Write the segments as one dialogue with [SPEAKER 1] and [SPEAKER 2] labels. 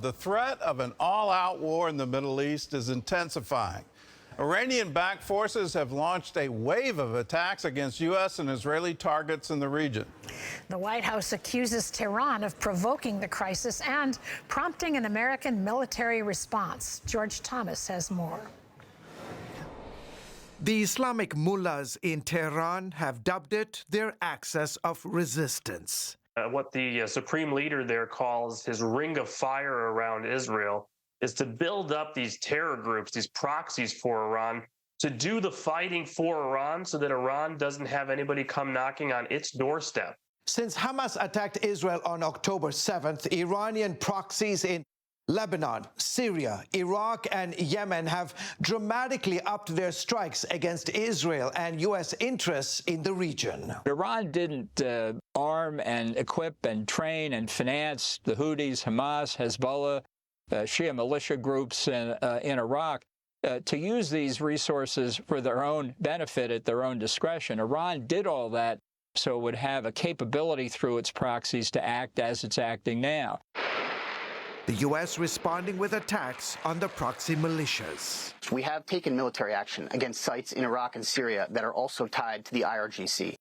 [SPEAKER 1] The threat of an all-out war in the Middle East is intensifying. Iranian-backed forces have launched a wave of attacks against U.S. and Israeli targets in the region.
[SPEAKER 2] The White House accuses Tehran of provoking the crisis and prompting an American military response. George Thomas has more.
[SPEAKER 3] The Islamic mullahs in Tehran have dubbed it their axis of resistance.
[SPEAKER 4] What the supreme leader there calls his ring of fire around Israel is to build up these terror groups, these proxies for Iran, to do the fighting for Iran so that Iran doesn't have anybody come knocking on its doorstep.
[SPEAKER 3] Since Hamas attacked Israel on October 7th, Iranian proxies in Lebanon, Syria, Iraq, and Yemen have dramatically upped their strikes against Israel and U.S. interests in the region.
[SPEAKER 5] Iran didn't arm and equip and train and finance the Houthis, Hamas, Hezbollah, Shia militia groups in Iraq to use these resources for their own benefit at their own discretion. Iran did all that so it would have a capability through its proxies to act as it's acting now.
[SPEAKER 3] The U.S. responding with attacks on the proxy militias.
[SPEAKER 6] We have taken military action against sites in Iraq and Syria that are also tied to the IRGC,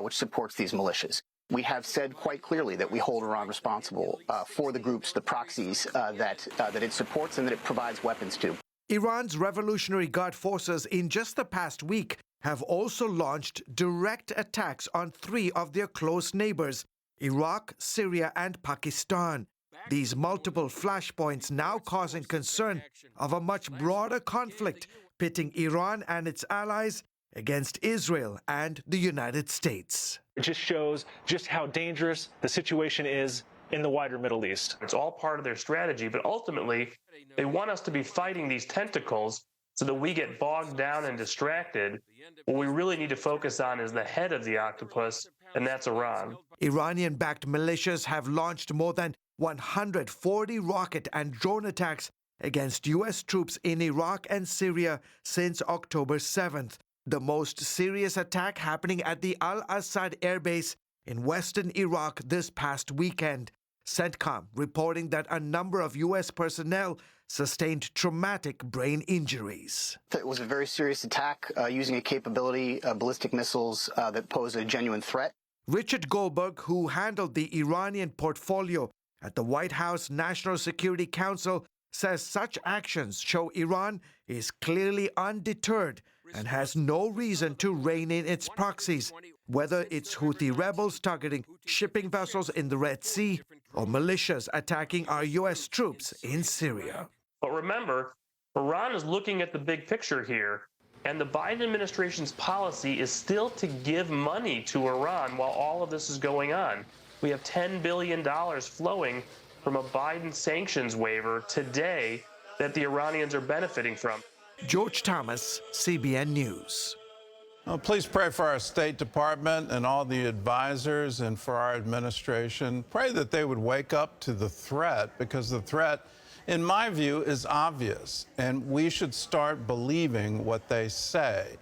[SPEAKER 6] which supports these militias. We have said quite clearly that we hold Iran responsible for the groups, the proxies that it supports and that it provides weapons to.
[SPEAKER 3] Iran's Revolutionary Guard forces in just the past week have also launched direct attacks on 3 of their close neighbors, Iraq, Syria, and Pakistan. These multiple flashpoints now causing concern of a much broader conflict pitting Iran and its allies against Israel and the United States.
[SPEAKER 7] It just shows just how dangerous the situation is in the wider Middle East.
[SPEAKER 4] It's all part of their strategy, but ultimately, they want us to be fighting these tentacles so that we get bogged down and distracted. What we really need to focus on is the head of the octopus, and that's Iran.
[SPEAKER 3] Iranian-backed militias have launched more than 140 rocket and drone attacks against U.S. troops in Iraq and Syria since October 7th. The most serious attack happening at the Al-Assad Air Base in western Iraq this past weekend. CENTCOM reporting that a number of U.S. personnel sustained traumatic brain injuries.
[SPEAKER 6] It was a very serious attack using a capability, ballistic missiles that pose a genuine threat.
[SPEAKER 3] Richard Goldberg, who handled the Iranian portfolio at the White House National Security Council, says such actions show Iran is clearly undeterred and has no reason to rein in its proxies, whether it's Houthi rebels targeting shipping vessels in the Red Sea or militias attacking our U.S. troops in Syria.
[SPEAKER 4] But remember, Iran is looking at the big picture here, and the Biden administration's policy is still to give money to Iran while all of this is going on. We have $10 billion flowing from a Biden sanctions waiver today that the Iranians are benefiting from.
[SPEAKER 3] George Thomas, CBN News.
[SPEAKER 1] Well, please pray for our State Department and all the advisors and for our administration. Pray that they would wake up to the threat, because the threat, in my view, is obvious, and we should start believing what they say.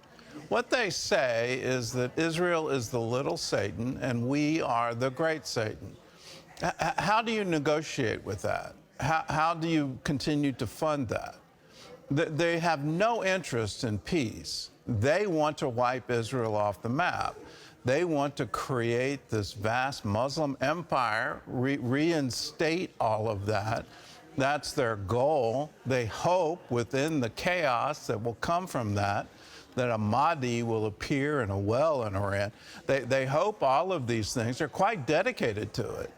[SPEAKER 1] What they say is that Israel is the little Satan and we are the great Satan. How do you negotiate with that? How do you continue to fund that? They have no interest in peace. They want to wipe Israel off the map. They want to create this vast Muslim empire, reinstate all of that. That's their goal. They hope within the chaos that will come from that a Mahdi will appear in a well in Iran. They hope all of these things. They're quite dedicated to it.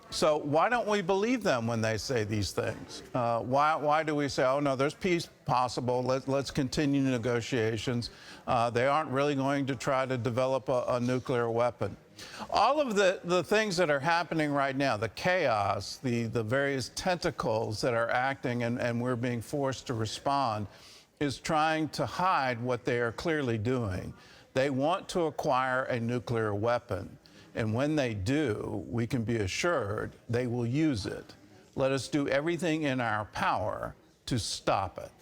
[SPEAKER 1] So why don't we believe them when they say these things? Why do we say, oh, no, there's peace possible, let's continue negotiations. They aren't really going to try to develop a nuclear weapon. All of the things that are happening right now, the chaos, the various tentacles that are acting and we're being forced to respond, is trying to hide what they are clearly doing. They want to acquire a nuclear weapon. And when they do, we can be assured they will use it. Let us do everything in our power to stop it.